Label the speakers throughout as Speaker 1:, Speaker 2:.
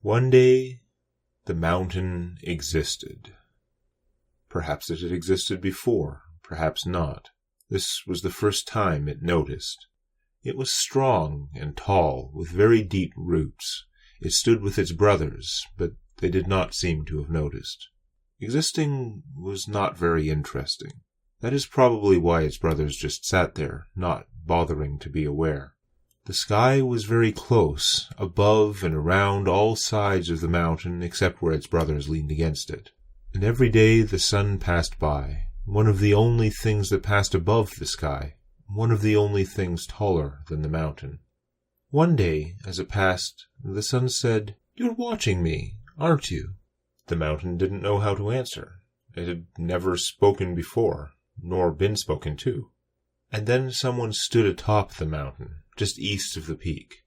Speaker 1: One day, the mountain existed. Perhaps it had existed before, perhaps not. This was the first time it noticed. It was strong and tall, with very deep roots. It stood with its brothers, but they did not seem to have noticed. Existing was not very interesting. That is probably why its brothers just sat there, not bothering to be aware. The sky was very close, above and around all sides of the mountain except where its brothers leaned against it. And every day the sun passed by, one of the only things that passed above the sky, one of the only things taller than the mountain. One day, as it passed, the sun said, "You're watching me, aren't you?" The mountain didn't know how to answer. It had never spoken before, nor been spoken to. And then someone stood atop the mountain, just east of the peak.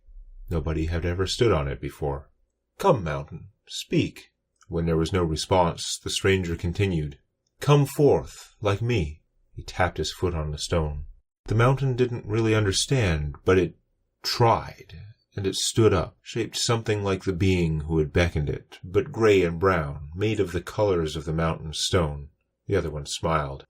Speaker 1: Nobody had ever stood on it before. "Come, mountain, speak." When there was no response, the stranger continued, "Come forth, like me." He tapped his foot on the stone. The mountain didn't really understand, but it tried, and it stood up, shaped something like the being who had beckoned it, but gray and brown, made of the colors of the mountain's stone. The other one smiled.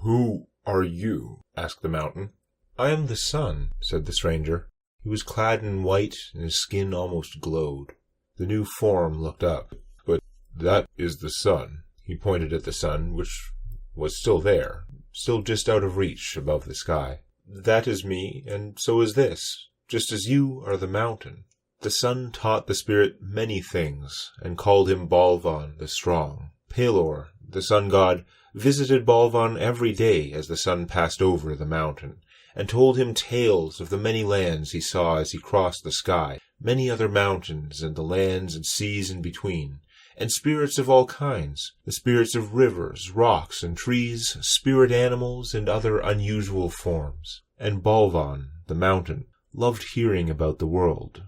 Speaker 1: "Who are you?" asked the mountain. "I am the sun," said the stranger. He was clad in white, and his skin almost glowed. The new form looked up. "But that is the sun." He pointed at the sun, which was still there, still just out of reach above the sky. "That is me, and so is this, just as you are the mountain." The sun taught the spirit many things, and called him Balvan the Strong. Pelor, the sun god, visited Balvan every day as the sun passed over the mountain, and told him tales of the many lands he saw as he crossed the sky, many other mountains and the lands and seas in between, and spirits of all kinds, the spirits of rivers, rocks, and trees, spirit animals, and other unusual forms. And Balvan, the mountain, loved hearing about the world,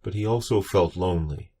Speaker 1: but he also felt lonely.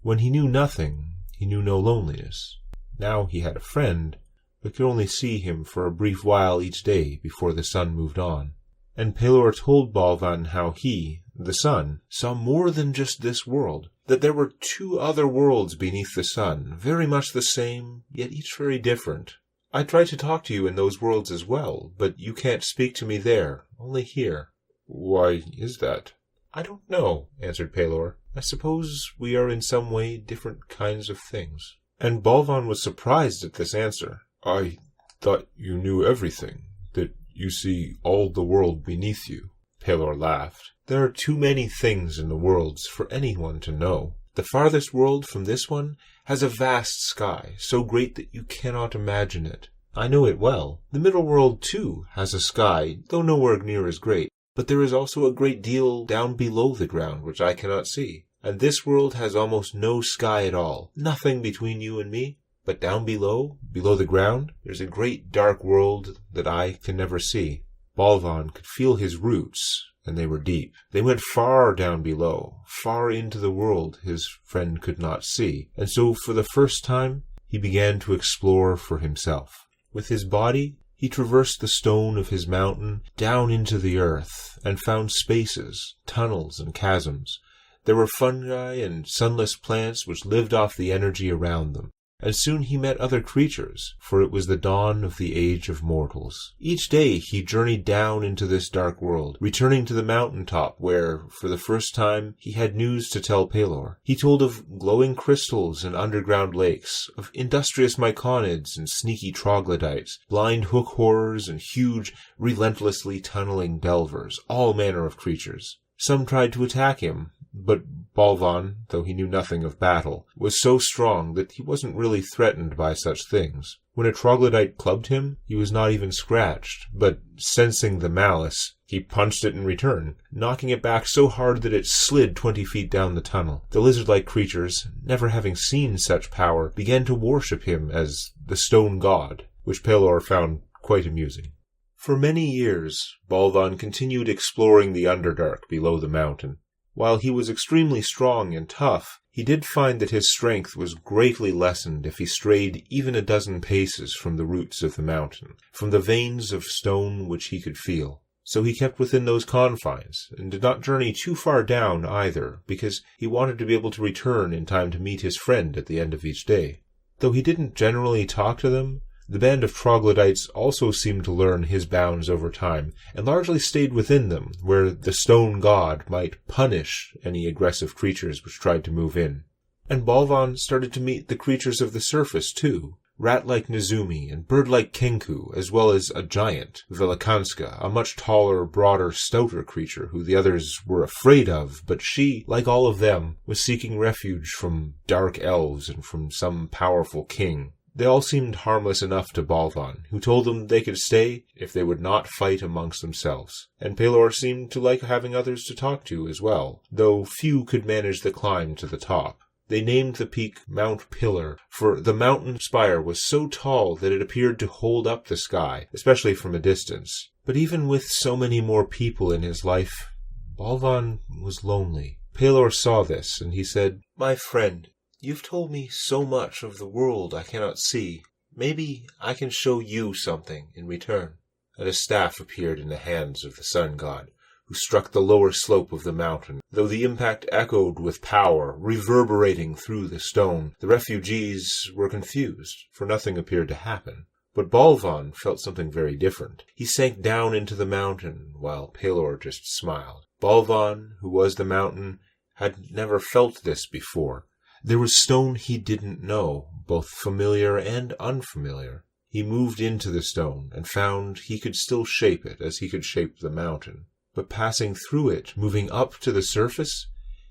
Speaker 1: When he knew nothing, he knew no loneliness. Now he had a friend, but could only see him for a brief while each day before the sun moved on. And Pelor told Balvan how he, the sun, saw more than just this world, that there were 2 other worlds beneath the sun, very much the same, yet each very different. "I tried to talk to you in those worlds as well, but you can't speak to me there, only here." "Why is that?" "I don't know," answered Pelor. "I suppose we are in some way different kinds of things." And Balvan was surprised at this answer. "I thought you knew everything, that you see all the world beneath you." Pelor laughed. "There are too many things in the worlds for anyone to know. The farthest world from this one has a vast sky, so great that you cannot imagine it. I know it well. The middle world, too, has a sky, though nowhere near as great. But there is also a great deal down below the ground which I cannot see. And this world has almost no sky at all, nothing between you and me. But down below the ground, there's a great dark world that I can never see." Balvan could feel his roots, and they were deep. They went far down below, far into the world his friend could not see, and so for the first time he began to explore for himself. With his body, he traversed the stone of his mountain down into the earth, and found spaces, tunnels, and chasms. There were fungi and sunless plants which lived off the energy around them. And soon he met other creatures, for it was the dawn of the age of mortals. Each day he journeyed down into this dark world, returning to the mountain top where, for the first time, he had news to tell Pelor. He told of glowing crystals and underground lakes, of industrious myconids and sneaky troglodytes, blind hook horrors and huge, relentlessly tunneling delvers, all manner of creatures. Some tried to attack him, but Balvan, though he knew nothing of battle, was so strong that he wasn't really threatened by such things. When a troglodyte clubbed him, he was not even scratched, but sensing the malice, he punched it in return, knocking it back so hard that it slid 20 feet down the tunnel. The lizard-like creatures, never having seen such power, began to worship him as the stone god, which Pelor found quite amusing. For many years, Balvan continued exploring the Underdark below the mountain. While he was extremely strong and tough, he did find that his strength was greatly lessened if he strayed even a dozen paces from the roots of the mountain, from the veins of stone which he could feel. So he kept within those confines, and did not journey too far down either, because he wanted to be able to return in time to meet his friend at the end of each day. Though he didn't generally talk to them, the band of troglodytes also seemed to learn his bounds over time, and largely stayed within them, where the stone god might punish any aggressive creatures which tried to move in. And Balvan started to meet the creatures of the surface too, rat-like Nezumi and bird-like Kenku, as well as a giant, Velikanska, a much taller, broader, stouter creature who the others were afraid of, but she, like all of them, was seeking refuge from dark elves and from some powerful king. They all seemed harmless enough to Balvan, who told them they could stay if they would not fight amongst themselves. And Pelor seemed to like having others to talk to as well, though few could manage the climb to the top. They named the peak Mount Pillar, for the mountain spire was so tall that it appeared to hold up the sky, especially from a distance. But even with so many more people in his life, Balvan was lonely. Pelor saw this, and he said, "My friend, you've told me so much of the world I cannot see. Maybe I can show you something in return." And a staff appeared in the hands of the sun god, who struck the lower slope of the mountain. Though the impact echoed with power, reverberating through the stone, the refugees were confused, for nothing appeared to happen. But Balvan felt something very different. He sank down into the mountain, while Pelor just smiled. Balvan, who was the mountain, had never felt this before. There was stone he didn't know, both familiar and unfamiliar. He moved into the stone, and found he could still shape it as he could shape the mountain. But passing through it, moving up to the surface,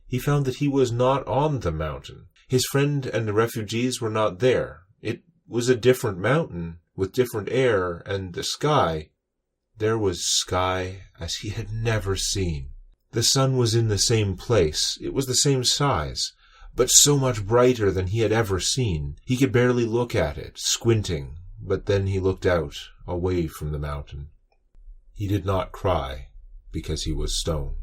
Speaker 1: he found that he was not on the mountain. His friend and the refugees were not there. It was a different mountain, with different air, and the sky. There was sky as he had never seen. The sun was in the same place. It was the same size, but so much brighter than he had ever seen. He could barely look at it, squinting, but then he looked out, away from the mountain. He did not cry, because he was stone.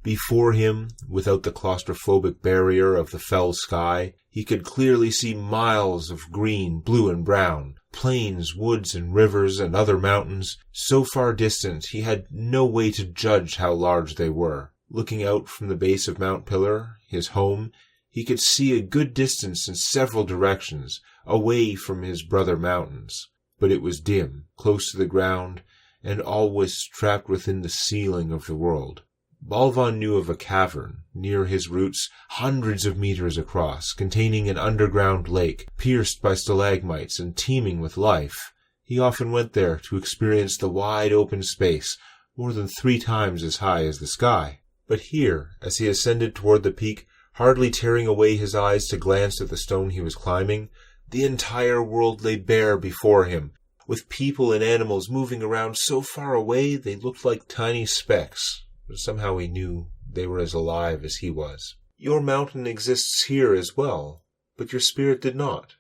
Speaker 1: Before him, without the claustrophobic barrier of the fell sky, he could clearly see miles of green, blue, and brown, plains, woods, and rivers, and other mountains, so far distant he had no way to judge how large they were. Looking out from the base of Mount Pillar, his home, he could see a good distance in several directions, away from his brother mountains. But it was dim, close to the ground, and always trapped within the ceiling of the world. Balvan knew of a cavern, near his roots, hundreds of meters across, containing an underground lake, pierced by stalagmites and teeming with life. He often went there to experience the wide open space, more than 3 times as high as the sky. But here, as he ascended toward the peak, hardly tearing away his eyes to glance at the stone he was climbing, the entire world lay bare before him, with people and animals moving around so far away they looked like tiny specks, but somehow he knew they were as alive as he was. "Your mountain exists here as well, but your spirit did not."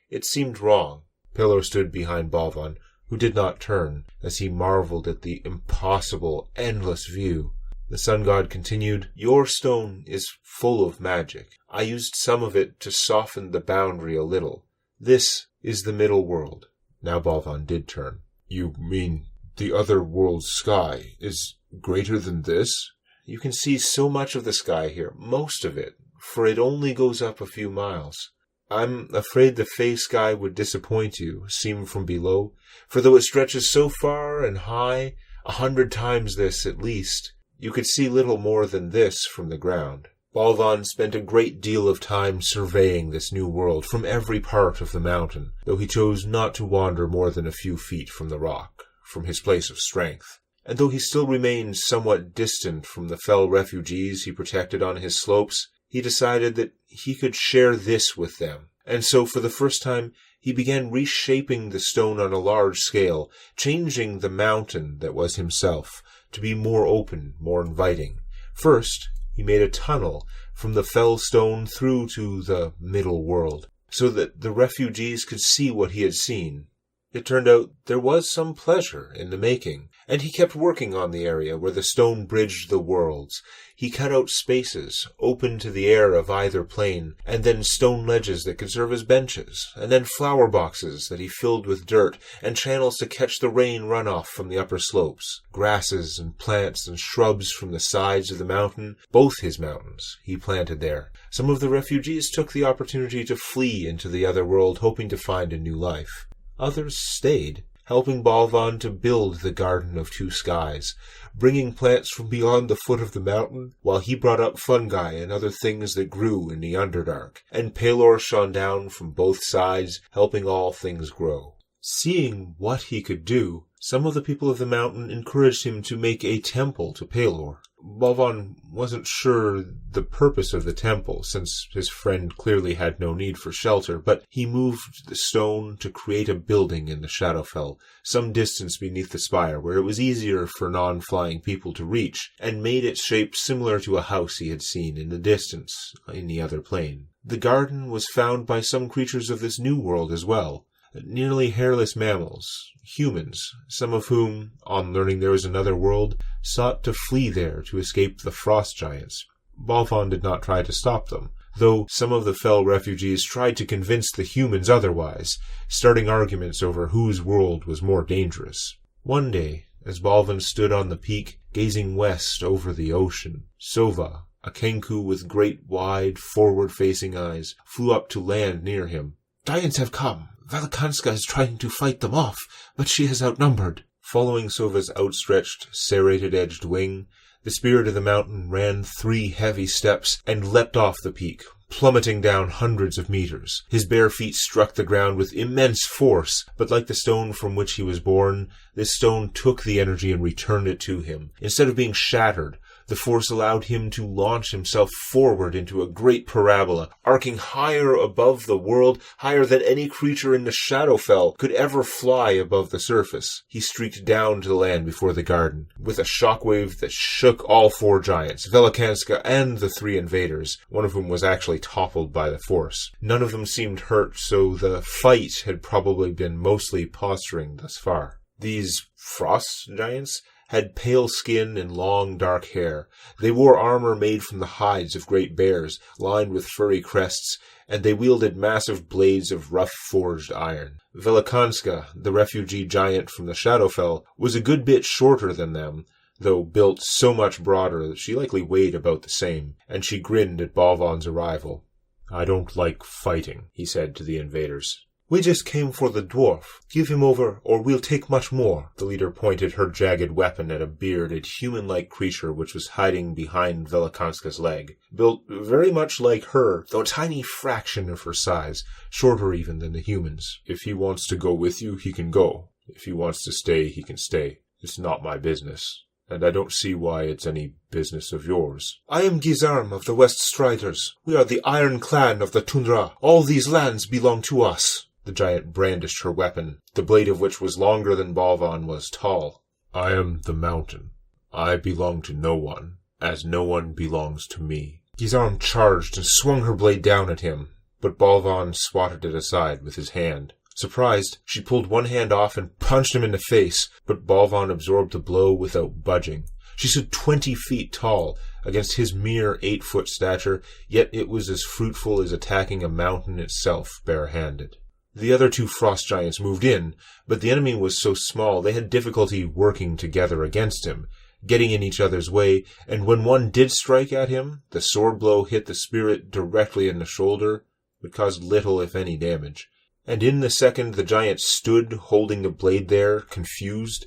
Speaker 1: It seemed wrong. Pelor stood behind Balvan, who did not turn, as he marveled at the impossible, endless view. The sun god continued, "Your stone is full of magic. I used some of it to soften the boundary a little. This is the middle world." Now Balvan did turn. "You mean the other world's sky is greater than this?" "You can see so much of the sky here, most of it, for it only goes up a few miles. I'm afraid the Fey sky would disappoint you, seen from below, for though it stretches so far and high, 100 times this at least, you could see little more than this from the ground." Balvan spent a great deal of time surveying this new world from every part of the mountain, though he chose not to wander more than a few feet from the rock, from his place of strength. And though he still remained somewhat distant from the fell refugees he protected on his slopes, he decided that he could share this with them. And so, for the first time, he began reshaping the stone on a large scale, changing the mountain that was himself to be more open, more inviting. First, he made a tunnel from the fell stone through to the middle world, so that the refugees could see what he had seen. It turned out there was some pleasure in the making, and he kept working on the area where the stone bridged the worlds. He cut out spaces, open to the air of either plane, and then stone ledges that could serve as benches, and then flower boxes that he filled with dirt, and channels to catch the rain runoff from the upper slopes. Grasses and plants and shrubs from the sides of the mountain, both his mountains, he planted there. Some of the refugees took the opportunity to flee into the other world, hoping to find a new life. Others stayed, helping Balvan to build the Garden of Two Skies, bringing plants from beyond the foot of the mountain, while he brought up fungi and other things that grew in the Underdark, and Pelor shone down from both sides, helping all things grow. Seeing what he could do, some of the people of the mountain encouraged him to make a temple to Pelor. Balvan wasn't sure the purpose of the temple, since his friend clearly had no need for shelter, but he moved the stone to create a building in the Shadowfell, some distance beneath the spire, where it was easier for non-flying people to reach, and made its shape similar to a house he had seen in the distance in the other plane. The garden was found by some creatures of this new world as well. Nearly hairless mammals, humans, some of whom, on learning there was another world, sought to flee there to escape the frost giants. Balvan did not try to stop them, though some of the fell refugees tried to convince the humans otherwise, starting arguments over whose world was more dangerous. One day, as Balvan stood on the peak, gazing west over the ocean, Sova, a Kenku with great, wide, forward-facing eyes, flew up to land near him. "Giants have come. Velakanska is trying to fight them off, but she is outnumbered." Following Sova's outstretched, serrated-edged wing, the spirit of the mountain ran 3 heavy steps and leapt off the peak, plummeting down hundreds of meters. His bare feet struck the ground with immense force, but like the stone from which he was born, this stone took the energy and returned it to him. Instead of being shattered, the force allowed him to launch himself forward into a great parabola, arcing higher above the world, higher than any creature in the Shadowfell could ever fly above the surface. He streaked down to the land before the garden, with a shockwave that shook all 4 giants, Velakanska and the 3 invaders, one of whom was actually toppled by the force. None of them seemed hurt, so the fight had probably been mostly posturing thus far. These frost giants had pale skin and long dark hair. They wore armor made from the hides of great bears, lined with furry crests, and they wielded massive blades of rough-forged iron. Velakanska, the refugee giant from the Shadowfell, was a good bit shorter than them, though built so much broader that she likely weighed about the same, and she grinned at Balvan's arrival. "I don't like fighting," he said to the invaders. "We just came for the dwarf. Give him over, or we'll take much more." The leader pointed her jagged weapon at a bearded, human-like creature which was hiding behind Velakanska's leg. Built very much like her, though a tiny fraction of her size, shorter even than the humans. "If he wants to go with you, he can go. If he wants to stay, he can stay. It's not my business, and I don't see why it's any business of yours." "I am Gizarm of the West Striders. We are the Iron Clan of the Tundra. All these lands belong to us." The giant brandished her weapon, the blade of which was longer than Balvan was tall. "I am the mountain. I belong to no one, as no one belongs to me." Gizarm charged and swung her blade down at him, but Balvan swatted it aside with his hand. Surprised, she pulled one hand off and punched him in the face, but Balvan absorbed the blow without budging. She stood 20 feet tall, against his mere 8-foot stature, yet it was as fruitful as attacking a mountain itself barehanded. The other 2 frost giants moved in, but the enemy was so small they had difficulty working together against him, getting in each other's way, and when one did strike at him, the sword blow hit the spirit directly in the shoulder, but caused little if any damage. And in the second the giant stood, holding the blade there, confused,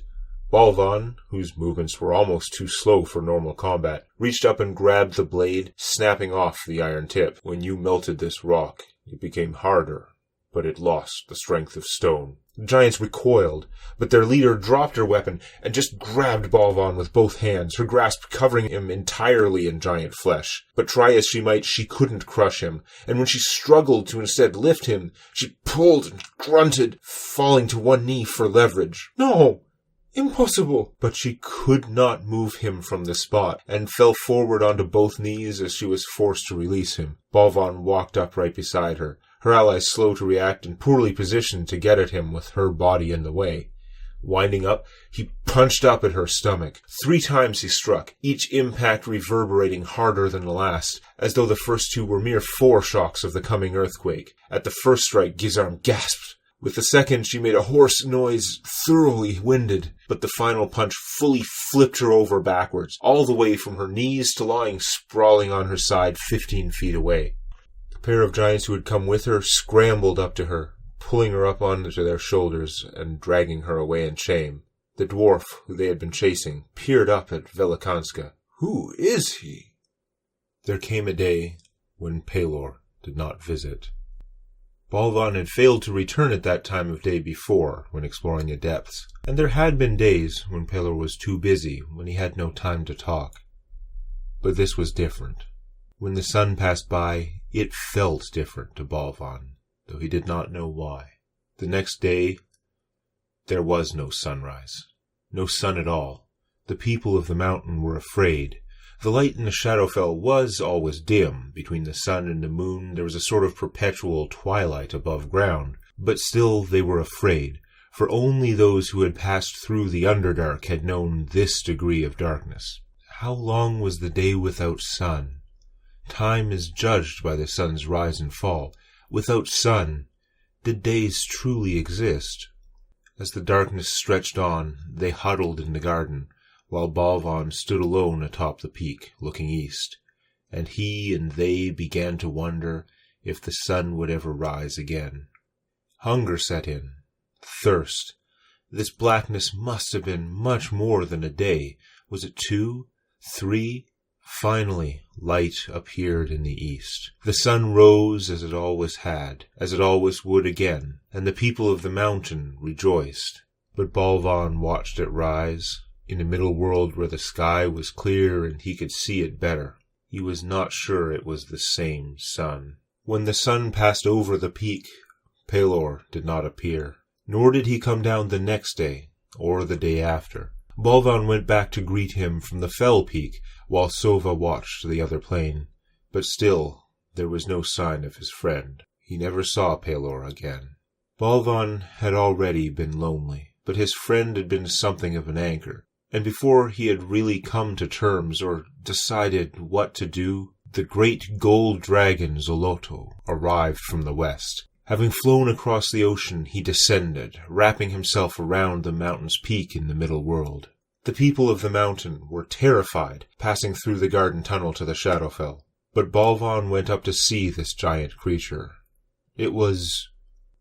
Speaker 1: Balvan, whose movements were almost too slow for normal combat, reached up and grabbed the blade, snapping off the iron tip. "When you melted this rock, it became harder, but it lost the strength of stone." The giants recoiled, but their leader dropped her weapon and just grabbed Balvan with both hands, her grasp covering him entirely in giant flesh. But try as she might, she couldn't crush him, and when she struggled to instead lift him, she pulled and grunted, falling to one knee for leverage. "No! Impossible!" But she could not move him from the spot, and fell forward onto both knees as she was forced to release him. Balvan walked up right beside her, her allies slow to react and poorly positioned to get at him with her body in the way. Winding up, he punched up at her stomach. 3 times he struck, each impact reverberating harder than the last, as though the first 2 were mere foreshocks of the coming earthquake. At the first strike, Gizarm gasped. With the second, she made a hoarse noise, thoroughly winded, but the final punch fully flipped her over backwards, all the way from her knees to lying sprawling on her side 15 feet away. The pair of giants who had come with her scrambled up to her, pulling her up onto their shoulders and dragging her away in shame. The dwarf, who they had been chasing, peered up at Velikanska. Who is he? There came a day when Pelor did not visit. Balvan had failed to return at that time of day before, when exploring the depths, and there had been days when Pelor was too busy, when he had no time to talk. But this was different. When the sun passed by, it felt different to Balvan, though he did not know why. The next day, there was no sunrise. No sun at all. The people of the mountain were afraid. The light in the Shadowfell was always dim. Between the sun and the moon there was a sort of perpetual twilight above ground. But still they were afraid, for only those who had passed through the Underdark had known this degree of darkness. How long was the day without sun? Time is judged by the sun's rise and fall. Without sun, did days truly exist? As the darkness stretched on, they huddled in the garden, while Balvan stood alone atop the peak, looking east, and he and they began to wonder if the sun would ever rise again. Hunger set in, thirst. This blackness must have been much more than a day. Was it 2, 3? Finally, light appeared in the east. The sun rose as it always had, as it always would again, and the people of the mountain rejoiced. But Balvan watched it rise, in the middle world where the sky was clear and he could see it better. He was not sure it was the same sun. When the sun passed over the peak, Pelor did not appear, nor did he come down the next day, or the day after. Balvan went back to greet him from the fell peak, while Sova watched the other plain. But still, there was no sign of his friend. He never saw Pelor again. Balvan had already been lonely, but his friend had been something of an anchor. And before he had really come to terms or decided what to do, the great gold dragon Zoloto arrived from the west. Having flown across the ocean, he descended, wrapping himself around the mountain's peak in the middle world. The people of the mountain were terrified, passing through the garden tunnel to the Shadowfell. But Balvan went up to see this giant creature. It was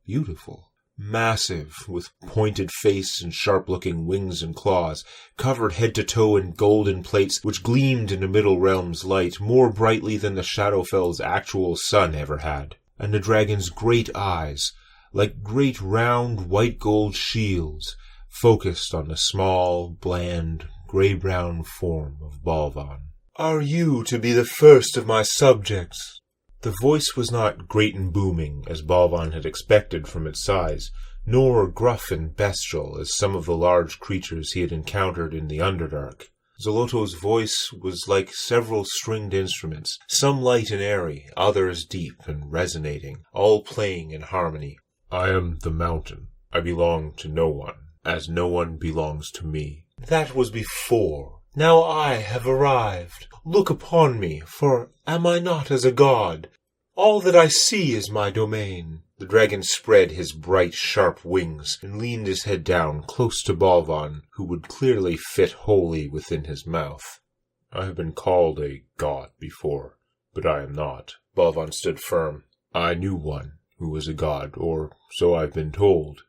Speaker 1: beautiful. Massive, with pointed face and sharp-looking wings and claws, covered head to toe in golden plates which gleamed in the Middle Realm's light more brightly than the Shadowfell's actual sun ever had. And the dragon's great eyes, like great round white gold shields, focused on the small, bland, grey-brown form of Balvan. "Are you to be the first of my subjects?" The voice was not great and booming, as Balvan had expected from its size, nor gruff and bestial as some of the large creatures he had encountered in the Underdark. Zoloto's voice was like several stringed instruments, some light and airy, others deep and resonating, all playing in harmony. "I am the mountain. I belong to no one, as no one belongs to me. That was before. Now I have arrived. Look upon me, for am I not as a god? All that I see is my domain." The dragon spread his bright, sharp wings and leaned his head down close to Balvan, who would clearly fit wholly within his mouth. "I have been called a god before, but I am not." Balvan stood firm. "I knew one who was a god, or so I've been told,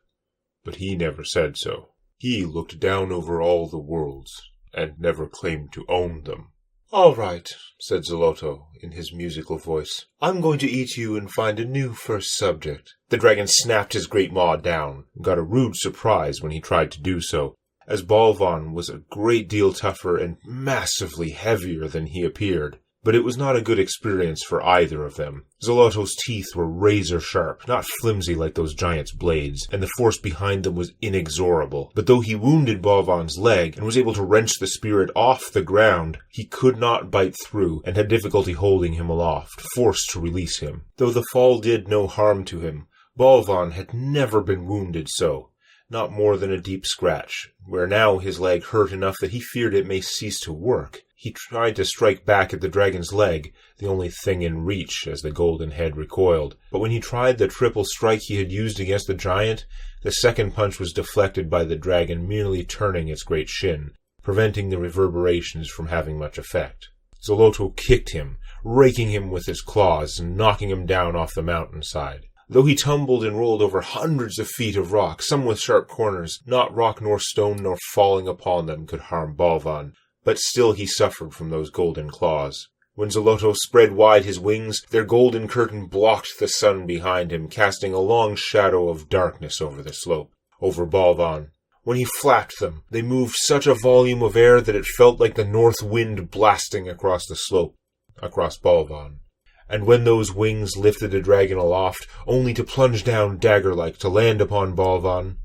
Speaker 1: but he never said so. He looked down over all the worlds, and never claimed to own them." "All right," said Zoloto in his musical voice. "I'm going to eat you and find a new first subject." The dragon snapped his great maw down, and got a rude surprise when he tried to do so, as Balvan was a great deal tougher and massively heavier than he appeared. But it was not a good experience for either of them. Zolotto's teeth were razor-sharp, not flimsy like those giants' blades, and the force behind them was inexorable. But though he wounded Balvan's leg and was able to wrench the spirit off the ground, he could not bite through and had difficulty holding him aloft, forced to release him. Though the fall did no harm to him, Balvan had never been wounded so. Not more than a deep scratch, where now his leg hurt enough that he feared it may cease to work. He tried to strike back at the dragon's leg, the only thing in reach as the golden head recoiled. But when he tried the triple strike he had used against the giant, the second punch was deflected by the dragon merely turning its great shin, preventing the reverberations from having much effect. Zolotto kicked him, raking him with his claws and knocking him down off the mountainside. Though he tumbled and rolled over hundreds of feet of rock, some with sharp corners, not rock nor stone nor falling upon them could harm Balvan, but still he suffered from those golden claws. When Zolotto spread wide his wings, their golden curtain blocked the sun behind him, casting a long shadow of darkness over the slope, over Balvan. When he flapped them, they moved such a volume of air that it felt like the north wind blasting across the slope, across Balvan. And when those wings lifted the dragon aloft, only to plunge down dagger-like to land upon Balvan,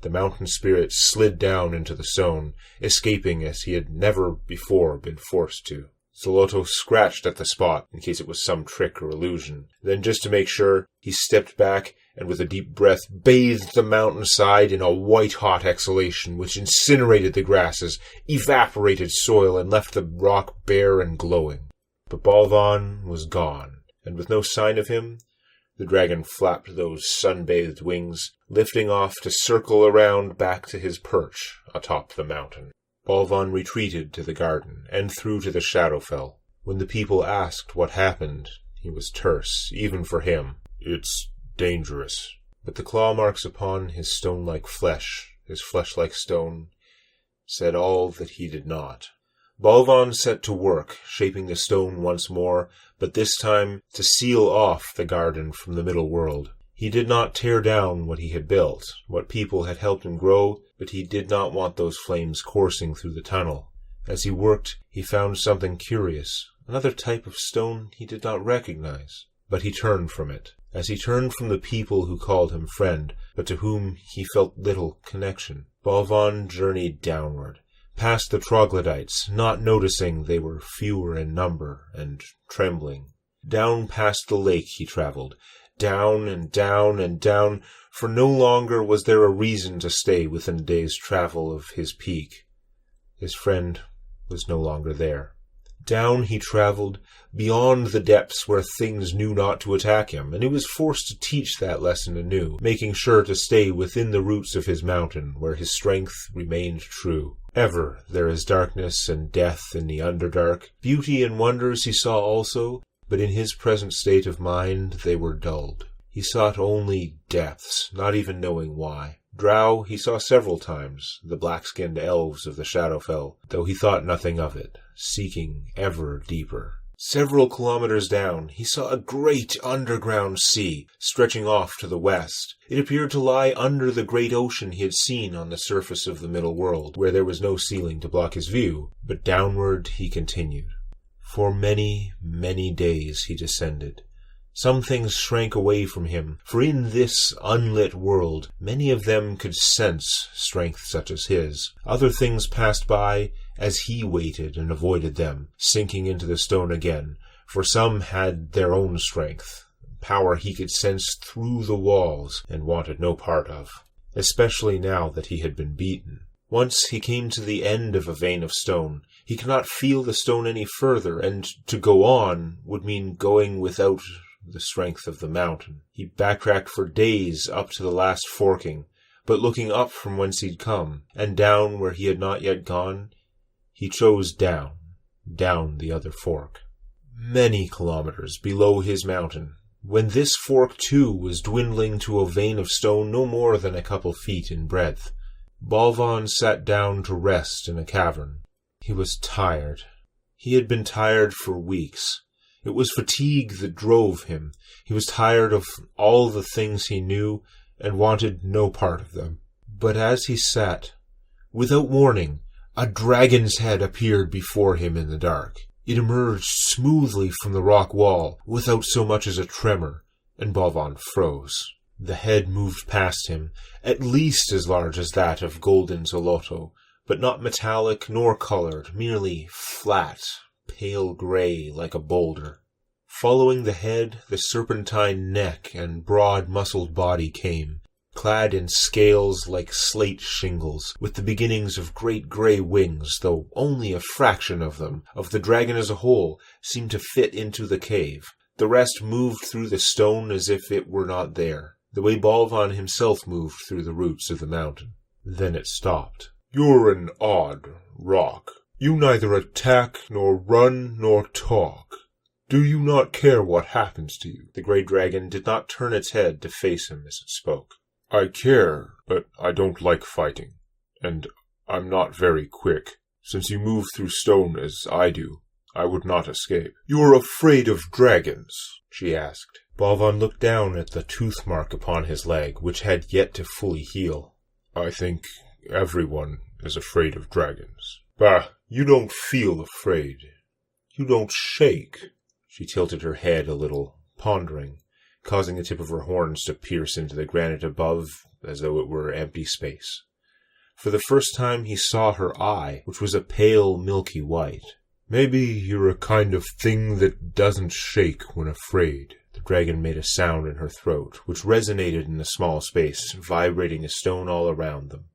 Speaker 1: the mountain spirit slid down into the stone, escaping as he had never before been forced to. Zolotto scratched at the spot, in case it was some trick or illusion. Then, just to make sure, he stepped back, and with a deep breath bathed the mountainside in a white-hot exhalation which incinerated the grasses, evaporated soil, and left the rock bare and glowing. But Balvan was gone, and with no sign of him, the dragon flapped those sun-bathed wings, lifting off to circle around back to his perch atop the mountain. Balvan retreated to the garden, and through to the Shadowfell. When the people asked what happened, he was terse, even for him. "It's dangerous." But the claw marks upon his stone-like flesh, his flesh-like stone, said all that he did not. Balvan set to work, shaping the stone once more, but this time to seal off the garden from the middle world. He did not tear down what he had built, what people had helped him grow, but he did not want those flames coursing through the tunnel. As he worked, he found something curious, another type of stone he did not recognize. But he turned from it, as he turned from the people who called him friend, but to whom he felt little connection. Balvan journeyed downward, past the troglodytes, not noticing they were fewer in number and trembling. Down past the lake he traveled, down and down and down, for no longer was there a reason to stay within a day's travel of his peak. His friend was no longer there. Down he traveled, beyond the depths where things knew not to attack him, and he was forced to teach that lesson anew, making sure to stay within the roots of his mountain, where his strength remained true. Ever there is darkness and death in the underdark. Beauty and wonders he saw also, but in his present state of mind they were dulled. He sought only depths, not even knowing why. Drow he saw several times, the black-skinned elves of the Shadowfell, though he thought nothing of it, seeking ever deeper. Several kilometers down, he saw a great underground sea, stretching off to the west. It appeared to lie under the great ocean he had seen on the surface of the middle world, where there was no ceiling to block his view, but downward he continued. For many, many days he descended. Some things shrank away from him, for in this unlit world many of them could sense strength such as his. Other things passed by as he waited and avoided them, sinking into the stone again, for some had their own strength, power he could sense through the walls and wanted no part of, especially now that he had been beaten. Once he came to the end of a vein of stone. He could not feel the stone any further, and to go on would mean going without the strength of the mountain. He backtracked for days up to the last forking, but looking up from whence he'd come, and down where he had not yet gone, he chose down the other fork. Many kilometers below his mountain, when this fork too was dwindling to a vein of stone no more than a couple feet in breadth, Balvan sat down to rest in a cavern. He was tired. He had been tired for weeks. It was fatigue that drove him. He was tired of all the things he knew and wanted no part of them. But as he sat, without warning, a dragon's head appeared before him in the dark. It emerged smoothly from the rock wall, without so much as a tremor, and Balvan froze. The head moved past him, at least as large as that of Golden Zoloto, but not metallic nor colored, merely flat, pale gray like a boulder. Following the head, the serpentine neck and broad muscled body came, clad in scales like slate shingles, with the beginnings of great gray wings, though only a fraction of them, of the dragon as a whole, seemed to fit into the cave. The rest moved through the stone as if it were not there, the way Balvan himself moved through the roots of the mountain. Then it stopped. "You're an odd rock. You neither attack, nor run, nor talk. Do you not care what happens to you?" The grey dragon did not turn its head to face him as it spoke. "I care, but I don't like fighting, and I'm not very quick. Since you move through stone as I do, I would not escape." "You're afraid of dragons?" she asked. Balvan looked down at the tooth mark upon his leg, which had yet to fully heal. "I think everyone is afraid of dragons." "Bah, you don't feel afraid. You don't shake." She tilted her head a little, pondering, causing the tip of her horns to pierce into the granite above as though it were empty space. For the first time he saw her eye, which was a pale, milky white. "Maybe you're a kind of thing that doesn't shake when afraid." The dragon made a sound in her throat, which resonated in the small space, vibrating the stone all around them.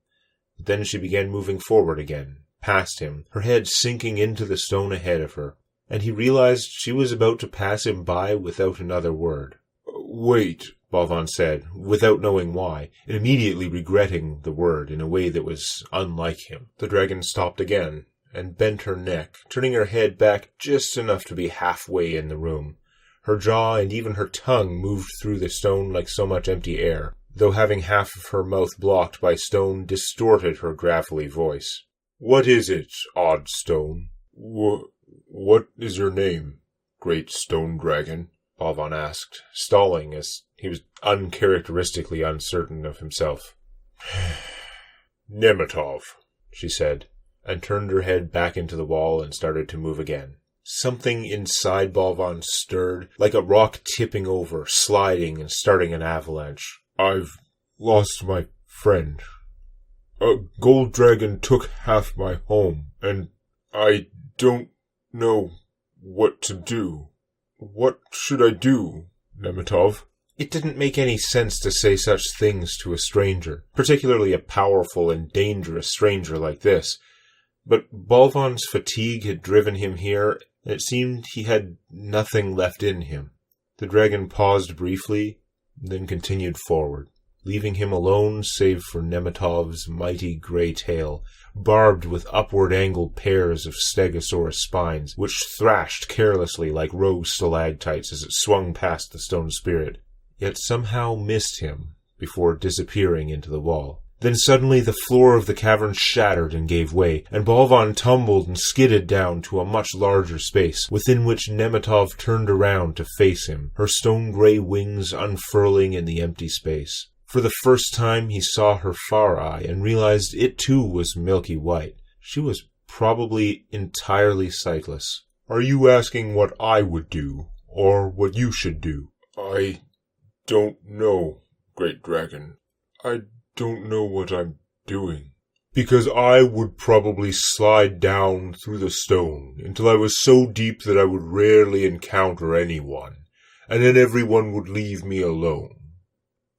Speaker 1: But then she began moving forward again, past him, her head sinking into the stone ahead of her, and he realized she was about to pass him by without another word. "Wait," Balvan said, without knowing why, and immediately regretting the word in a way that was unlike him. The dragon stopped again, and bent her neck, turning her head back just enough to be halfway in the room. Her jaw and even her tongue moved through the stone like so much empty air, though having half of her mouth blocked by stone distorted her gravelly voice. "What is it, odd stone? What is your name, great stone dragon?" Balvan asked, stalling as he was uncharacteristically uncertain of himself. "Nemitov," she said, and turned her head back into the wall and started to move again. Something inside Balvan stirred, like a rock tipping over, sliding and starting an avalanche. "I've lost my friend. A gold dragon took half my home, and I don't know what to do. What should I do, Nemitov?" It didn't make any sense to say such things to a stranger, particularly a powerful and dangerous stranger like this. But Balvan's fatigue had driven him here, and it seemed he had nothing left in him. The dragon paused briefly, then continued forward, leaving him alone save for Nemitov's mighty grey tail, barbed with upward-angled pairs of stegosaurus spines, which thrashed carelessly like rose stalactites as it swung past the stone spirit, yet somehow missed him before disappearing into the wall. Then suddenly the floor of the cavern shattered and gave way, and Balvan tumbled and skidded down to a much larger space, within which Nemitov turned around to face him, her stone-grey wings unfurling in the empty space. For the first time he saw her far eye and realized it too was milky white. She was probably entirely sightless. "Are you asking what I would do, or what you should do?" "I don't know, great dragon. I don't know what I'm doing." "Because I would probably slide down through the stone until I was so deep that I would rarely encounter anyone, and then everyone would leave me alone.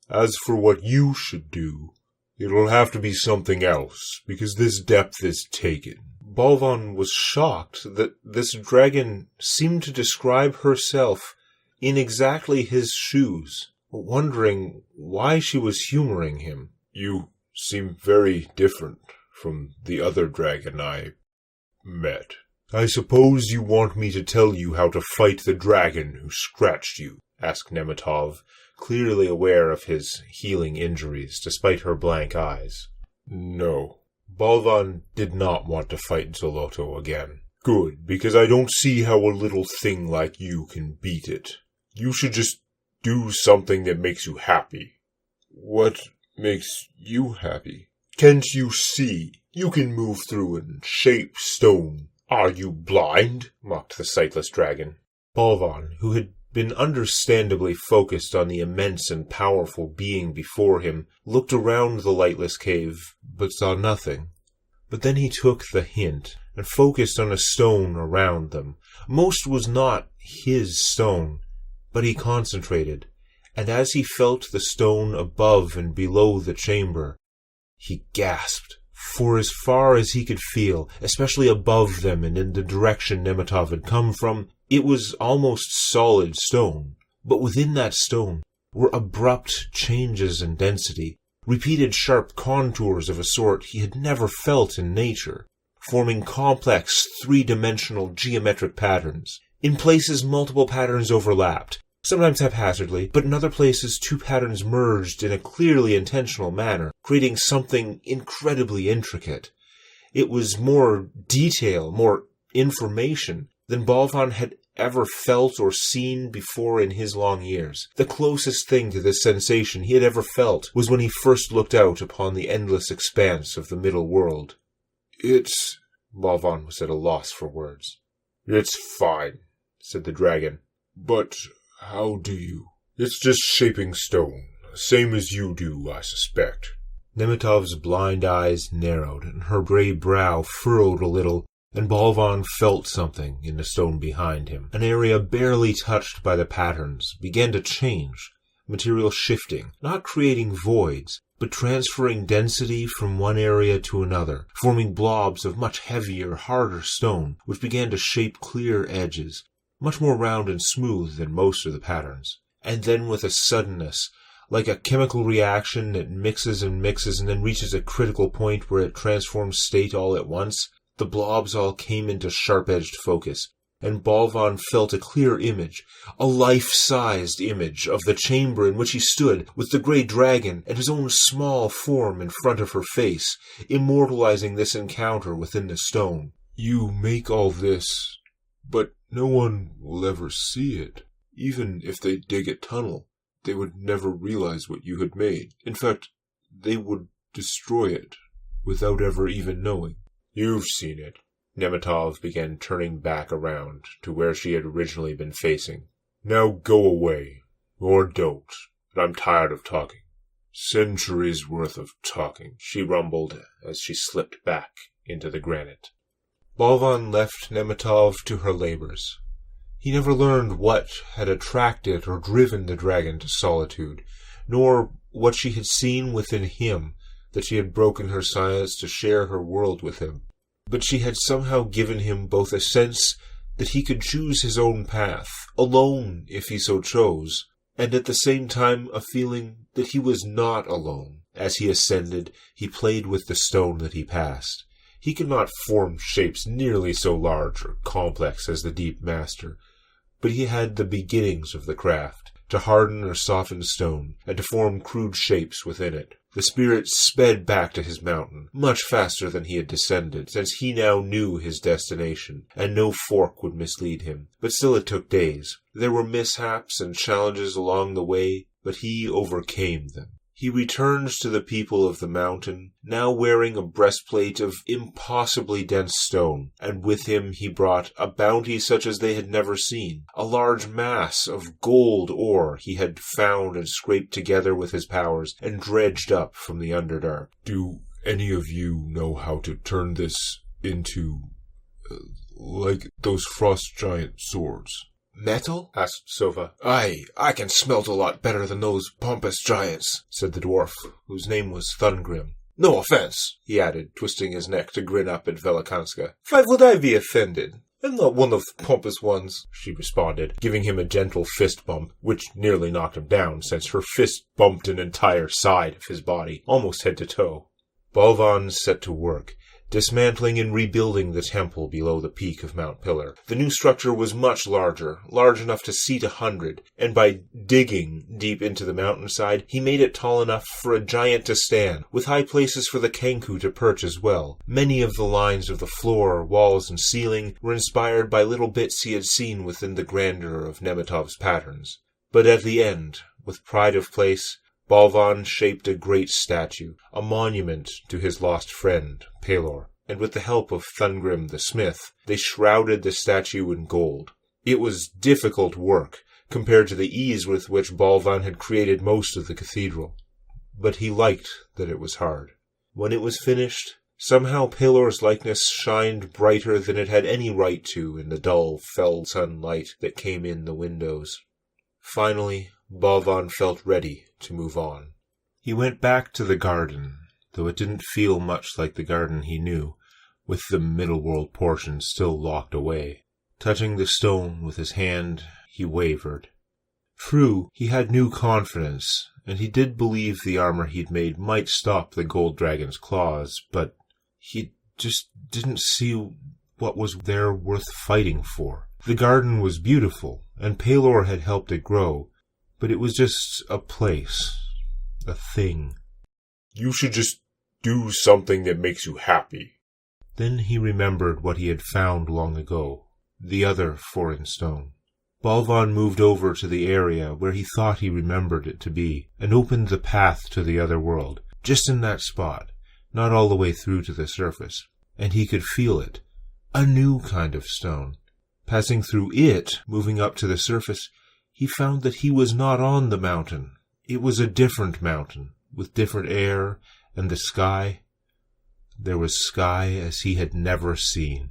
Speaker 1: As for what you should do, it'll have to be something else, because this depth is taken." Balvan was shocked that this dragon seemed to describe herself in exactly his shoes, wondering why she was humoring him. "You seem very different from the other dragon I met. I suppose you want me to tell you how to fight the dragon who scratched you?" asked Nemitov, clearly aware of his healing injuries, despite her blank eyes. "No." Balvan did not want to fight Zoloto again. "Good, because I don't see how a little thing like you can beat it. You should just do something that makes you happy." "What makes you happy?" "Can't you see? You can move through and shape stone. "Are you blind?" mocked the sightless dragon. Balvan, who had been understandably focused on the immense and powerful being before him, looked around the lightless cave, but saw nothing. But then he took the hint, and focused on a stone around them. Most was not his stone, but he concentrated, and as he felt the stone above and below the chamber, he gasped. For as far as he could feel, especially above them and in the direction Nemitov had come from, it was almost solid stone. But within that stone were abrupt changes in density, repeated sharp contours of a sort he had never felt in nature, forming complex three-dimensional geometric patterns. In places multiple patterns overlapped, sometimes haphazardly, but in other places two patterns merged in a clearly intentional manner, creating something incredibly intricate. It was more detail, more information than Balvan had ever felt or seen before in his long years. The closest thing to this sensation he had ever felt was when he first looked out upon the endless expanse of the middle world. Balvan was at a loss for words. "It's fine," said the dragon. "But how do you? It's just shaping stone, same as you do, I suspect." Nemitov's blind eyes narrowed, and her gray brow furrowed a little, and Balvan felt something in the stone behind him. An area barely touched by the patterns began to change, material shifting, not creating voids, but transferring density from one area to another, forming blobs of much heavier, harder stone, which began to shape clear edges, much more round and smooth than most of the patterns. And then with a suddenness, like a chemical reaction that mixes and then reaches a critical point where it transforms state all at once, the blobs all came into sharp-edged focus, and Balvan felt a clear image, a life-sized image of the chamber in which he stood, with the grey dragon and his own small form in front of her face, immortalizing this encounter within the stone. "You make all this, but no one will ever see it. Even if they dig a tunnel, they would never realize what you had made. In fact, they would destroy it without ever even knowing." "You've seen it." Nemitov began turning back around to where she had originally been facing. "Now go away, or don't, but I'm tired of talking." "Centuries worth of talking," she rumbled as she slipped back into the granite. Balvan left Nemitov to her labors. He never learned what had attracted or driven the dragon to solitude, nor what she had seen within him that she had broken her silence to share her world with him. But she had somehow given him both a sense that he could choose his own path, alone if he so chose, and at the same time a feeling that he was not alone. As he ascended, he played with the stone that he passed. He could not form shapes nearly so large or complex as the Deep Master, but he had the beginnings of the craft, to harden or soften stone, and to form crude shapes within it. The spirit sped back to his mountain, much faster than he had descended, since he now knew his destination, and no fork would mislead him. But still it took days. There were mishaps and challenges along the way, but he overcame them. He returned to the people of the mountain, now wearing a breastplate of impossibly dense stone, and with him he brought a bounty such as they had never seen, a large mass of gold ore he had found and scraped together with his powers, and dredged up from the Underdark. "Do any of you know how to turn this into, like those frost giant swords?"
Speaker 2: "Metal?"
Speaker 1: asked Sova.
Speaker 2: "Aye, I can smelt a lot better than those pompous giants,"
Speaker 1: said the dwarf, whose name was Thungrim.
Speaker 2: "No offense,"
Speaker 1: he added, twisting his neck to grin up at Velikanska.
Speaker 2: "Why would I be offended? I'm not one of the pompous ones,"
Speaker 1: she responded, giving him a gentle fist bump, which nearly knocked him down, since her fist bumped an entire side of his body, almost head to toe. Balvan set to work, dismantling and rebuilding the temple below the peak of Mount Pillar. The new structure was much larger, large enough to seat 100, and by digging deep into the mountainside, he made it tall enough for a giant to stand, with high places for the Kenku to perch as well. Many of the lines of the floor, walls, and ceiling were inspired by little bits he had seen within the grandeur of Nemitov's patterns. But at the end, with pride of place, Balvan shaped a great statue, a monument to his lost friend, Pelor. and with the help of Thungrim the smith, they shrouded the statue in gold. It was difficult work, compared to the ease with which Balvan had created most of the cathedral. But he liked that it was hard. When it was finished, somehow Pelor's likeness shined brighter than it had any right to in the dull, fell sunlight that came in the windows. Finally, Balvan felt ready to move on. He went back to the garden, though it didn't feel much like the garden he knew, with the middle-world portion still locked away. Touching the stone with his hand, he wavered. True, he had new confidence, and he did believe the armor he'd made might stop the gold dragon's claws, but he just didn't see what was there worth fighting for. The garden was beautiful, and Pelor had helped it grow, but it was just a place, a thing.
Speaker 2: You should just do something that makes you happy.
Speaker 1: Then he remembered what he had found long ago, the other foreign stone. Balvan moved over to the area where he thought he remembered it to be, and opened the path to the other world, just in that spot, not all the way through to the surface, and he could feel it, a new kind of stone. Passing through it, moving up to the surface, he found that he was not on the mountain. It was a different mountain, with different air, and the sky. There was sky as he had never seen.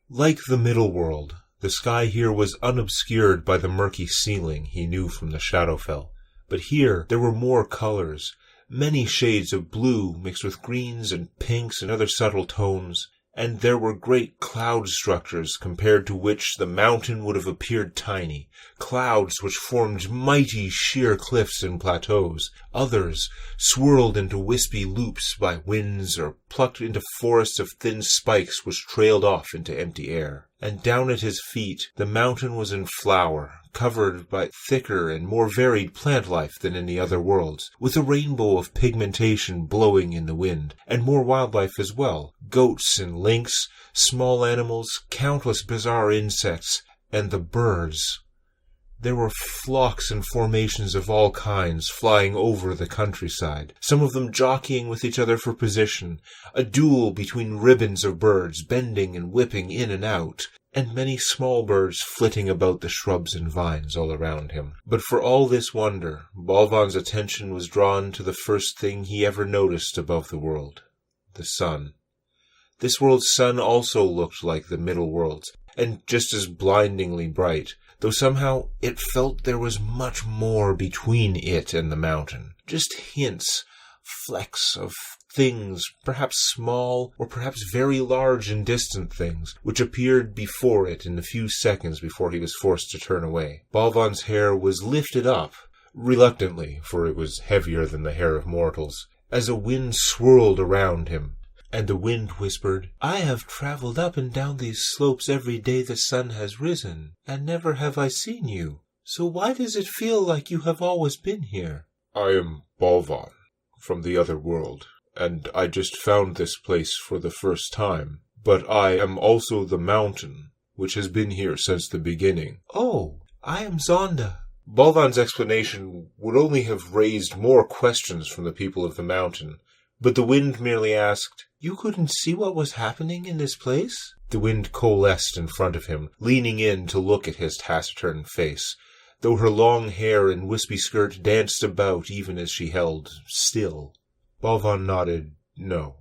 Speaker 1: Like the middle world, the sky here was unobscured by the murky ceiling he knew from the Shadowfell. But here there were more colors, many shades of blue mixed with greens and pinks and other subtle tones, and there were great cloud structures compared to which the mountain would have appeared tiny, clouds which formed mighty sheer cliffs and plateaus. Others swirled into wispy loops by winds or plucked into forests of thin spikes which trailed off into empty air. And down at his feet the mountain was in flower, covered by thicker and more varied plant life than in the other worlds, with a rainbow of pigmentation blowing in the wind, and more wildlife as well, goats and lynx, small animals, countless bizarre insects, and the birds. There were flocks and formations of all kinds flying over the countryside, some of them jockeying with each other for position, a duel between ribbons of birds bending and whipping in and out, and many small birds flitting about the shrubs and vines all around him. But for all this wonder, Balvan's attention was drawn to the first thing he ever noticed above the world, the sun. This world's sun also looked like the middle world's, and just as blindingly bright, though somehow it felt there was much more between it and the mountain. Just hints, flecks of things, perhaps small or perhaps very large and distant things, which appeared before it in the few seconds before he was forced to turn away. Balvan's hair was lifted up, reluctantly, for it was heavier than the hair of mortals, as a wind swirled around him. And the wind whispered, "I have traveled up and down these slopes every day the sun has risen, and never have I seen you. So why does it feel like you have always been here?"
Speaker 2: I am Balvan, from the other world, and I just found this place for the first time. But I am also the mountain, which has been here since the beginning.
Speaker 1: "Oh, I am Zonda."
Speaker 2: Balvan's explanation would only have raised more questions from the people of the mountain, but the wind merely asked,
Speaker 1: "You couldn't see what was happening in this place?" The wind coalesced in front of him, leaning in to look at his taciturn face, though her long hair and wispy skirt danced about even as she held still. Balvan nodded no.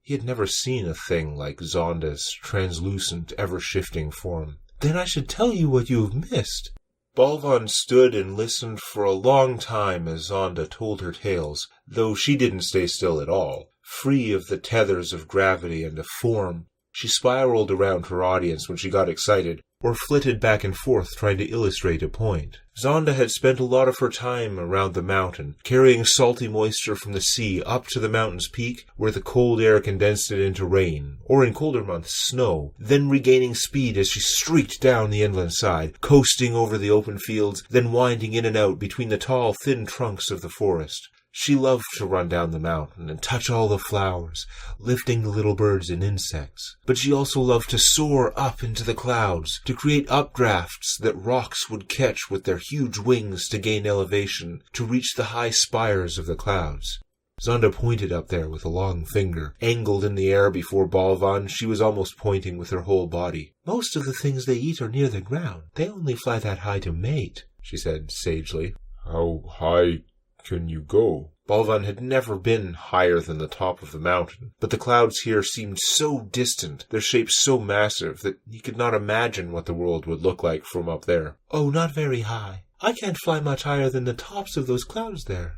Speaker 1: He had never seen a thing like Zonda's translucent, ever-shifting form. "Then I should tell you what you have missed." Balvan stood and listened for a long time as Zonda told her tales, though she didn't stay still at all. Free of the tethers of gravity and of form, she spiraled around her audience when she got excited, or flitted back and forth trying to illustrate a point. Zonda had spent a lot of her time around the mountain, carrying salty moisture from the sea up to the mountain's peak, where the cold air condensed it into rain, or in colder months, snow, then regaining speed as she streaked down the inland side, coasting over the open fields, then winding in and out between the tall, thin trunks of the forest. She loved to run down the mountain and touch all the flowers, lifting the little birds and insects. But she also loved to soar up into the clouds, to create updrafts that rocks would catch with their huge wings to gain elevation, to reach the high spires of the clouds.
Speaker 2: Zonda pointed up there with a long finger. Angled in the air before Balvan, she was almost pointing with her whole body. "Most of the things they eat are near the ground. They only fly that high to mate," she said sagely.
Speaker 1: "How high can you go?"
Speaker 2: Balvan had never been higher than the top of the mountain, but the clouds here seemed so distant, their shapes so massive, that he could not imagine what the world would look like from up there. "Oh, not very high. I can't fly much higher than the tops of those clouds there."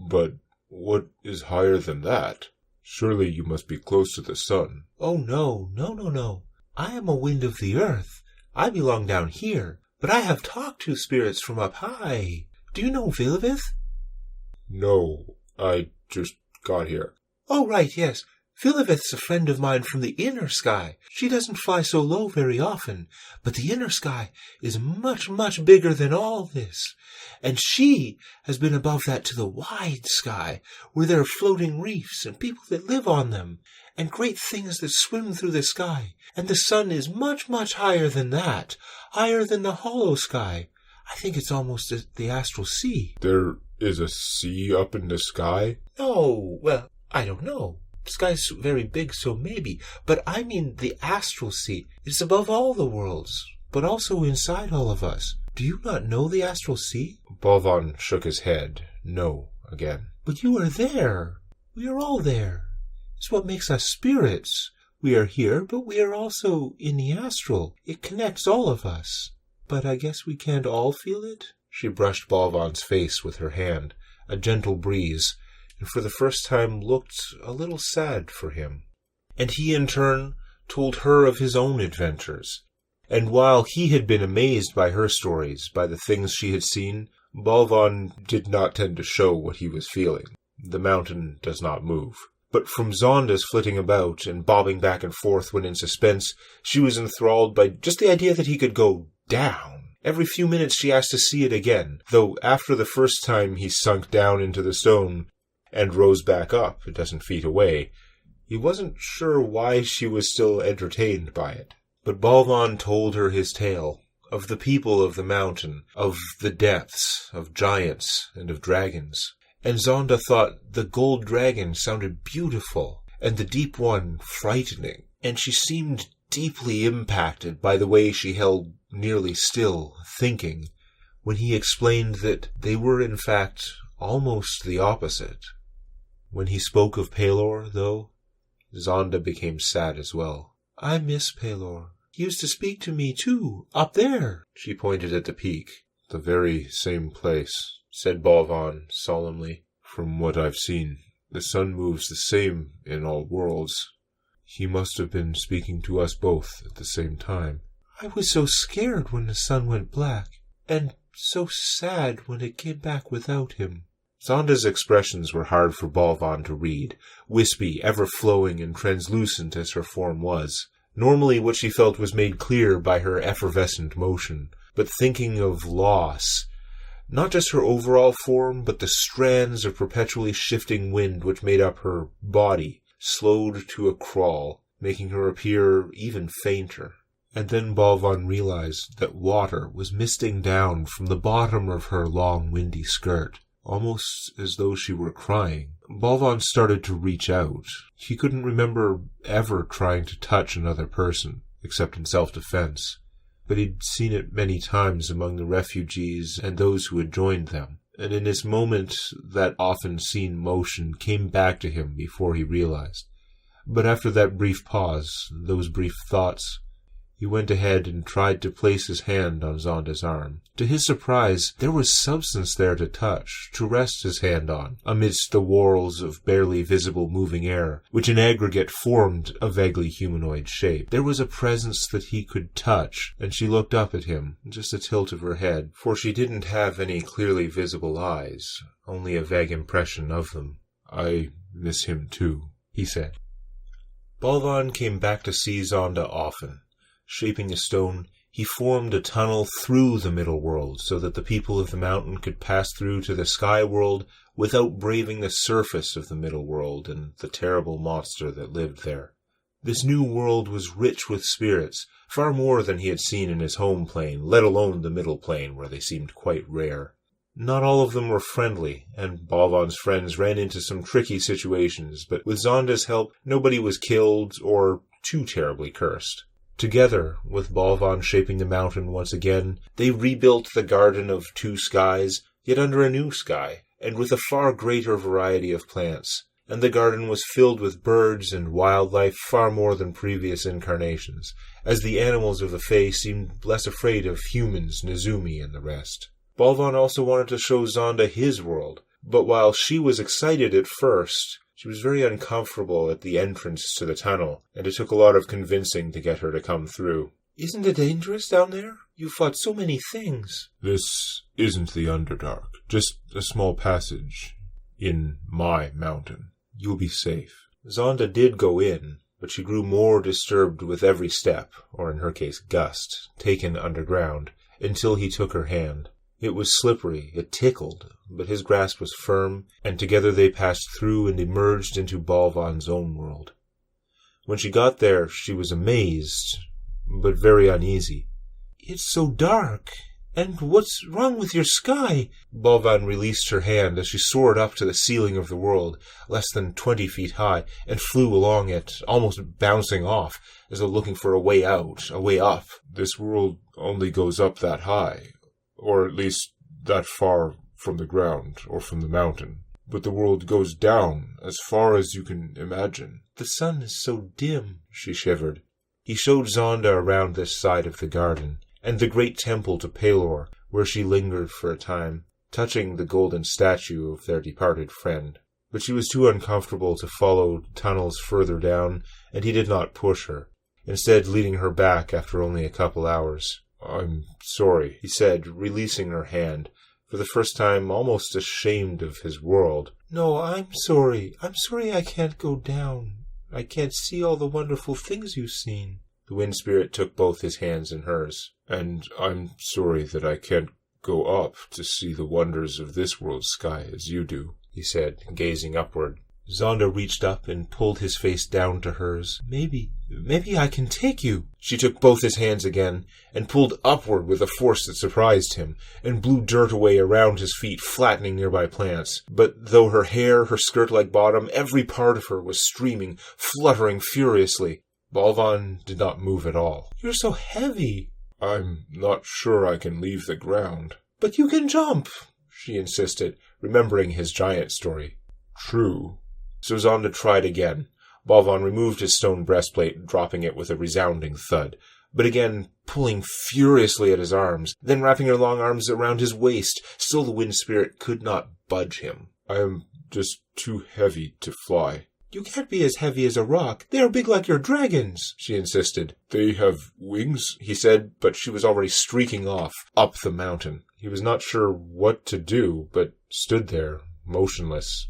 Speaker 1: "But what is higher than that? Surely you must be close to the sun."
Speaker 2: "Oh, no. I am a wind of the earth. I belong down here, but I have talked to spirits from up high. Do you know Vilvith?"
Speaker 1: "No, I just got here."
Speaker 2: "Oh, right, yes. Vilvith's a friend of mine from the inner sky. She doesn't fly so low very often, but the inner sky is much, much bigger than all this. And she has been above that to the wide sky, where there are floating reefs and people that live on them, and great things that swim through the sky. And the sun is much, much higher than that, higher than the hollow sky. I think it's almost at the astral sea."
Speaker 1: "There is a sea up in the sky?"
Speaker 2: "Oh, well, I don't know. The sky's very big, so maybe. But I mean the astral sea. It's above all the worlds, but also inside all of us. Do you not know the astral sea?"
Speaker 1: Balvan shook his head. No, again.
Speaker 2: "But you are there. We are all there. It's what makes us spirits. We are here, but we are also in the astral. It connects all of us. But I guess we can't all feel it?" She brushed Balvan's face with her hand, a gentle breeze, and for the first time looked a little sad for him. And he, in turn, told her of his own adventures. And while he had been amazed by her stories, by the things she had seen, Balvan did not tend to show what he was feeling. The mountain does not move. But from Zonda's flitting about and bobbing back and forth when in suspense, she was enthralled by just the idea that he could go down. Every few minutes she asked to see it again, though after the first time he sunk down into the stone and rose back up a dozen feet away, he wasn't sure why she was still entertained by it. But Balvan told her his tale, of the people of the mountain, of the depths, of giants, and of dragons. And Zonda thought the gold dragon sounded beautiful, and the deep one frightening, and she seemed deeply impacted by the way she held nearly still, thinking, when he explained that they were in fact almost the opposite. When he spoke of Pelor, though, Zonda became sad as well. "I miss Pelor. He used to speak to me, too, up there." She pointed at the peak.
Speaker 1: "The very same place," said Balvan solemnly. "From what I've seen, the sun moves the same in all worlds. He must have been speaking to us both at the same time."
Speaker 2: "I was so scared when the sun went black, and so sad when it came back without him."
Speaker 1: Zonda's expressions were hard for Balvan to read, wispy, ever-flowing and translucent as her form was. Normally what she felt was made clear by her effervescent motion, but thinking of loss, not just her overall form, but the strands of perpetually shifting wind which made up her body, slowed to a crawl, making her appear even fainter. And then Balvan realized that water was misting down from the bottom of her long windy skirt, almost as though she were crying. Balvan started to reach out. He couldn't remember ever trying to touch another person, except in self-defense, but he'd seen it many times among the refugees and those who had joined them. And in this moment, that often-seen motion came back to him before he realized. But after that brief pause, those brief thoughts, he went ahead and tried to place his hand on Zonda's arm. To his surprise, there was substance there to touch, to rest his hand on, amidst the whorls of barely visible moving air, which in aggregate formed a vaguely humanoid shape. There was a presence that he could touch, and she looked up at him, just a tilt of her head, for she didn't have any clearly visible eyes, only a vague impression of them. "I miss him too,"
Speaker 2: he said. Balvan came back to see Zonda often. Shaping a stone, he formed a tunnel through the middle world so that the people of the mountain could pass through to the sky world without braving the surface of the middle world and the terrible monster that lived there. This new world was rich with spirits, far more than he had seen in his home plane, let alone the middle plane where they seemed quite rare.
Speaker 1: Not all of them were friendly, and Balvan's friends ran into some tricky situations, but with Zonda's help, nobody was killed or too terribly cursed. Together, with Balvan shaping the mountain once again, they rebuilt the Garden of Two Skies, yet under a new sky, and with a far greater variety of plants. And the garden was filled with birds and wildlife far more than previous incarnations, as the animals of the Fae seemed less afraid of humans, Nezumi, and the rest. Balvan also wanted to show Zonda his world, but while she was excited at first, she was very uncomfortable at the entrance to the tunnel, and it took a lot of convincing to get her to come through.
Speaker 2: Isn't it dangerous down there? You fought so many things.
Speaker 1: This isn't the Underdark, just a small passage in my mountain. You'll be safe. Zonda did go in, but she grew more disturbed with every step, or in her case gust, taken underground, until he took her hand. It was slippery, it tickled, but his grasp was firm, and together they passed through and emerged into Balvan's own world. When she got there, she was amazed, but very uneasy.
Speaker 2: It's so dark. And what's wrong with your sky?
Speaker 1: Balvan released her hand as she soared up to the ceiling of the world, less than 20 feet high, and flew along it, almost bouncing off, as though looking for a way out, a way up. This world only goes up that high, or at least that far from the ground, or from the mountain. But the world goes down as far as you can imagine.
Speaker 2: The sun is so dim,
Speaker 1: she shivered. He showed Zonda around this side of the garden, and the great temple to Pelor, where she lingered for a time, touching the golden statue of their departed friend. But she was too uncomfortable to follow tunnels further down, and he did not push her, instead leading her back after only a couple hours. I'm sorry, he said, releasing her hand, for the first time almost ashamed of his world.
Speaker 2: No, I'm sorry. I'm sorry I can't go down. I can't see all the wonderful things you've seen.
Speaker 1: The wind spirit took both his hands in hers. And I'm sorry that I can't go up to see the wonders of this world's sky as you do, he said, gazing upward. Zonda reached up and pulled his face down to hers.
Speaker 2: Maybe I can take you.
Speaker 1: She took both his hands again and pulled upward with a force that surprised him, and blew dirt away around his feet, flattening nearby plants. But though her hair, her skirt-like bottom, every part of her was streaming, fluttering furiously, Balvan did not move at all.
Speaker 2: You're so heavy.
Speaker 1: I'm not sure I can leave the ground.
Speaker 2: But you can jump,
Speaker 1: she insisted, remembering his giant story. True. So Zonda tried again. Balvan removed his stone breastplate, dropping it with a resounding thud, but again pulling furiously at his arms, then wrapping her long arms around his waist. Still the wind spirit could not budge him. I am just too heavy to fly.
Speaker 2: You can't be as heavy as a rock. They are big like your dragons, she insisted.
Speaker 1: They have wings, he said, but she was already streaking off, up the mountain. He was not sure what to do, but stood there, motionless,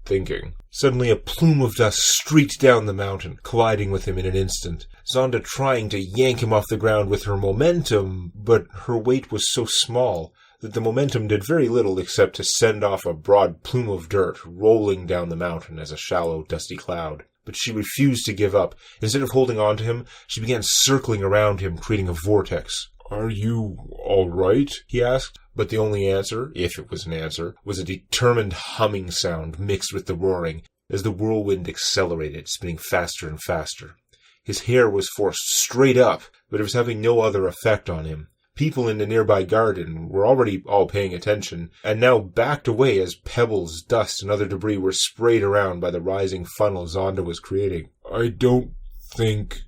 Speaker 1: thinking. Suddenly a plume of dust streaked down the mountain, colliding with him in an instant. Zonda trying to yank him off the ground with her momentum, but her weight was so small that the momentum did very little except to send off a broad plume of dirt rolling down the mountain as a shallow, dusty cloud. But she refused to give up. Instead of holding on to him, she began circling around him, creating a vortex. Are you all right? He asked. But the only answer, if it was an answer, was a determined humming sound mixed with the roaring, as the whirlwind accelerated, spinning faster and faster. His hair was forced straight up, but it was having no other effect on him. People in the nearby garden were already all paying attention, and now backed away as pebbles, dust, and other debris were sprayed around by the rising funnel Zonda was creating. I don't think...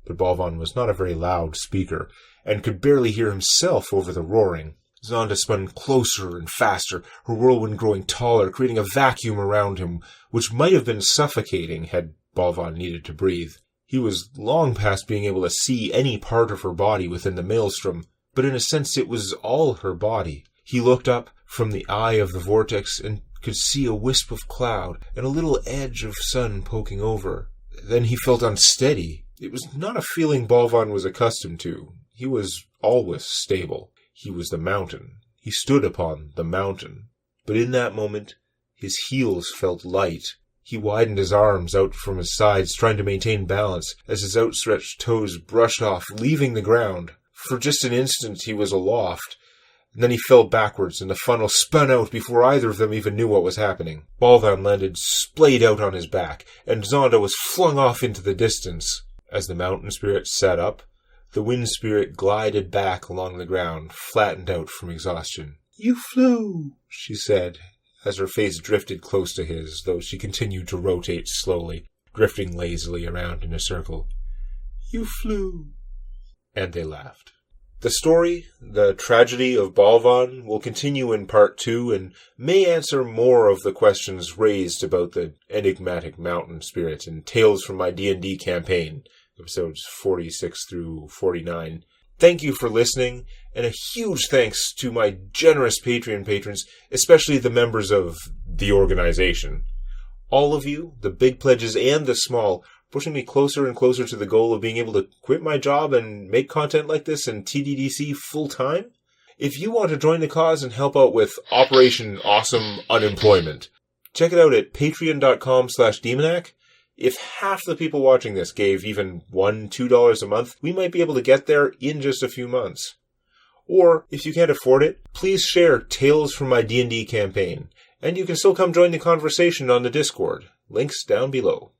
Speaker 1: But Balvan was not a very loud speaker, and could barely hear himself over the roaring. Zonda spun closer and faster, her whirlwind growing taller, creating a vacuum around him, which might have been suffocating had Balvan needed to breathe. He was long past being able to see any part of her body within the maelstrom, but in a sense it was all her body. He looked up from the eye of the vortex and could see a wisp of cloud and a little edge of sun poking over. Then he felt unsteady. It was not a feeling Balvan was accustomed to. He was always stable. He was the mountain. He stood upon the mountain. But in that moment, his heels felt light. He widened his arms out from his sides, trying to maintain balance, as his outstretched toes brushed off, leaving the ground. For just an instant he was aloft, and then he fell backwards, and the funnel spun out before either of them even knew what was happening. Balvan landed splayed out on his back, and Zonda was flung off into the distance. As the mountain spirit sat up, the wind spirit glided back along the ground, flattened out from exhaustion.
Speaker 2: "You flew,"
Speaker 1: she said, as her face drifted close to his, though she continued to rotate slowly, drifting lazily around in a circle.
Speaker 2: "You flew."
Speaker 1: And they laughed. The story, the tragedy of Balvan, will continue in part 2 and may answer more of the questions raised about the enigmatic mountain spirit in Tales from My D&D Campaign, episodes 46 through 49. Thank you for listening, and a huge thanks to my generous Patreon patrons, especially the members of the organization. All of you, the big pledges and the small, pushing me closer and closer to the goal of being able to quit my job and make content like this in TDDC full-time. If you want to join the cause and help out with Operation Awesome Unemployment, check it out at patreon.com/demonac. If half the people watching this gave even $1-2 a month, we might be able to get there in just a few months. Or, if you can't afford it, please share Tales from My D&D Campaign, and you can still come join the conversation on the Discord. Links down below.